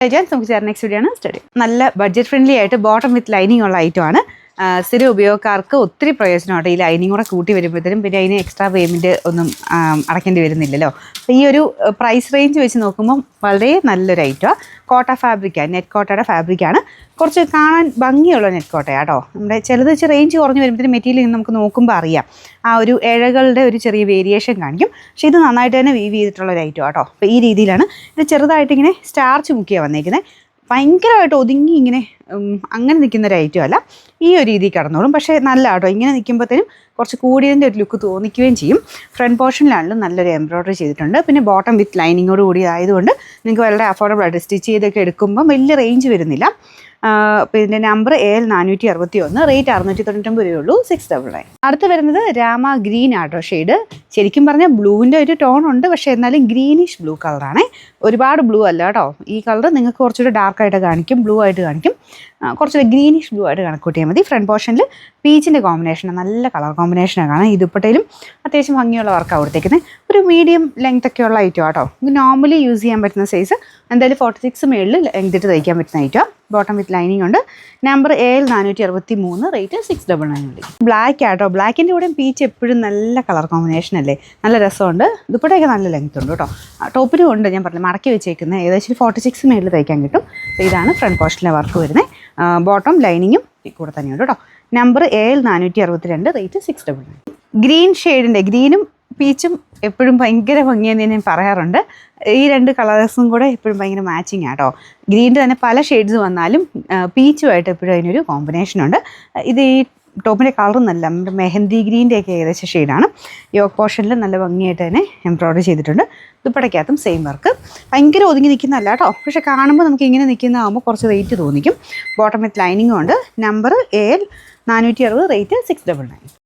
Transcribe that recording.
നമുക്ക് ചേർന്ന next video ആണ് സ്റ്റഡി. നല്ല ബഡ്ജറ്റ് ഫ്രണ്ട്ലി ആയിട്ട് ബോട്ടം വിത്ത് ലൈനിങ് ഉള്ള ഐറ്റമാണ്. സ്ഥിര ഉപയോഗക്കാർക്ക് ഒത്തിരി പ്രയോജനമായിട്ട് ഈ ലൈനിങ് കൂടെ കൂട്ടി വരുമ്പോഴത്തേനും പിന്നെ അതിന് എക്സ്ട്രാ പേയ്മെൻറ്റ് ഒന്നും അടയ്ക്കേണ്ടി വരുന്നില്ലല്ലോ. അപ്പോൾ ഈ ഒരു പ്രൈസ് റേഞ്ച് വെച്ച് നോക്കുമ്പം വളരെ നല്ലൊരു ഐറ്റമാണ്. കോട്ട ഫാബ്രിക്കാണ്, നെറ്റ് കോട്ടയുടെ ഫാബ്രിക്കാണ്. കുറച്ച് കാണാൻ ഭംഗിയുള്ള നെറ്റ് കോട്ടയാണ് കേട്ടോ. നമ്മുടെ ചിലത് വെച്ച് റേഞ്ച് കുറഞ്ഞ് വരുമ്പോഴത്തേനും മെറ്റീരിയൽ നമുക്ക് നോക്കുമ്പോൾ അറിയാം ആ ഒരു ഇഴകളുടെ ഒരു ചെറിയ വേരിയേഷൻ കാണിക്കും. പക്ഷേ ഇത് നന്നായിട്ട് തന്നെ വീവ് ചെയ്തിട്ടുള്ള ഒരു ഐറ്റം കേട്ടോ. അപ്പോൾ ഈ രീതിയിലാണ് ഇത്. ചെറുതായിട്ട് ഇങ്ങനെ സ്റ്റാർച്ച് മുക്കിയാണ് വന്നേക്കുന്നത്. ഭയങ്കരമായിട്ട് ഒതുങ്ങി ഇങ്ങനെ അങ്ങനെ നിൽക്കുന്ന ഒരു ഐറ്റം അല്ല, ഈ ഒരു രീതിയിൽ കടന്നോളും. പക്ഷേ നല്ല കേട്ടോ, ഇങ്ങനെ നിൽക്കുമ്പോഴത്തേനും കുറച്ച് കൂടിയതിൻ്റെ ഒരു ലുക്ക് തോന്നിക്കുകയും ചെയ്യും. ഫ്രണ്ട് പോർഷനിലാണെങ്കിലും നല്ലൊരു എംബ്രോയ്ഡറി ചെയ്തിട്ടുണ്ട്. പിന്നെ ബോട്ടം വിത്ത് ലൈനിങ്ങോട് കൂടി ആയതുകൊണ്ട് നിങ്ങൾക്ക് വളരെ അഫോർഡബിൾ ആയിട്ട് സ്റ്റിച്ച് ചെയ്തൊക്കെ എടുക്കുമ്പം വലിയ റേഞ്ച് വരുന്നില്ല. പിന്നെ നമ്പർ AL461, റേറ്റ് 699 രൂപയുള്ളൂ, 699. അടുത്ത് വരുന്നത് രാമ ഗ്രീൻ ആട്ടോ ഷെയ്ഡ്. ശരിക്കും പറഞ്ഞാൽ ബ്ലൂവിൻ്റെ ഒരു ടോൺ ഉണ്ട്, പക്ഷേ എന്നാലും ഗ്രീനിഷ് ബ്ലൂ കളറാണ്. ഒരുപാട് ബ്ലൂ അല്ല കേട്ടോ. ഈ കളർ നിങ്ങൾക്ക് കുറച്ചുകൂടി ഡാർക്കായിട്ട് കാണിക്കും, ബ്ലൂ ആയിട്ട് കാണിക്കും. കുറച്ചുകൂടി ഗ്രീനിഷ് ബ്ലൂ ആയിട്ട് കണക്കൂട്ടിയാൽ മതി. ഫ്രണ്ട് പോർഷനിൽ പീച്ചിൻ്റെ കോമ്പിനേഷനാണ്, നല്ല കളർ കോമ്പിനേഷനാണ് കാണാൻ. ഇതുപ്പട്ടയിലും അത്യാവശ്യം ഭംഗിയുള്ള വർക്കാണ് കൊടുത്തേക്കുന്നത്. ഒരു മീഡിയം ലെങ്ത് ഒക്കെയുള്ള ഐറ്റം കേട്ടോ. ഇത് നോർമലി യൂസ് ചെയ്യാൻ പറ്റുന്ന സൈസ് എന്തായാലും 46 മേളിൽ ലെങ്ത് ഇട്ട് തയ്ക്കാൻ പറ്റുന്ന ഐറ്റം. ബോട്ടം വിത്ത് ലൈനിങ് ഉണ്ട്. Number AL463, rate 699. ബ്ലാക്ക് ആട്ടോ. ബ്ലാക്കിൻ്റെ കൂടെ പീച്ച് എപ്പോഴും നല്ല കളർ കോമ്പിനേഷൻ അല്ലേ, നല്ല രസമുണ്ട്. ദുപ്പട്ടയൊക്കെ നല്ല ലെങ്ത് ഉണ്ട് കേട്ടോ. ടോപ്പിനും ഉണ്ട്, ഞാൻ പറഞ്ഞു മടക്കി വെച്ചേക്കുന്നത്. ഏകദേശം 46 മേളിൽ തയ്ക്കാൻ കിട്ടും. അപ്പോൾ ഇതാണ് ഫ്രണ്ട് പോർഷനിലെ വർക്ക് വരുന്നത്. ബോട്ടം ലൈനിങ്ങും കൂടെ തന്നെയുണ്ട് കേട്ടോ. Number AL462, rate 699. ഗ്രീൻ ഷെയ്ഡിൻ്റെ, ഗ്രീനും പീച്ചും എപ്പോഴും ഭയങ്കര ഭംഗിയെന്ന് ഞാൻ പറയാറുണ്ട്. ഈ രണ്ട് കളേഴ്സും കൂടെ എപ്പോഴും ഭയങ്കര മാച്ചിങ് ആട്ടോ. ഗ്രീനിൻ്റെ തന്നെ പല ഷെയ്ഡ്സ് വന്നാലും പീച്ചുമായിട്ട് എപ്പോഴും അതിനൊരു കോമ്പിനേഷനുണ്ട്. ഇത് ഈ ടോപ്പിൻ്റെ കളറും നല്ല നമ്മുടെ മെഹന്തി ഗ്രീൻ്റെ ഒക്കെ ഏകദേശം ഷെയ്ഡാണ്. യോക്ക് പോർഷനിൽ നല്ല ഭംഗിയായിട്ട് തന്നെ എംബ്രോയ്ഡറി ചെയ്തിട്ടുണ്ട്. ദുപ്പട്ടയ്ക്കകത്തും സെയിം വർക്ക്. ഭയങ്കര ഒതുങ്ങി നിൽക്കുന്നതല്ല കേട്ടോ, പക്ഷേ കാണുമ്പോൾ നമുക്ക് ഇങ്ങനെ നിൽക്കുന്നതാകുമ്പോൾ കുറച്ച് വെയിറ്റ് തോന്നിക്കും. ബോട്ടം വിത്ത് ലൈനിങ്ങും ഉണ്ട്. Number AL460, rate 699.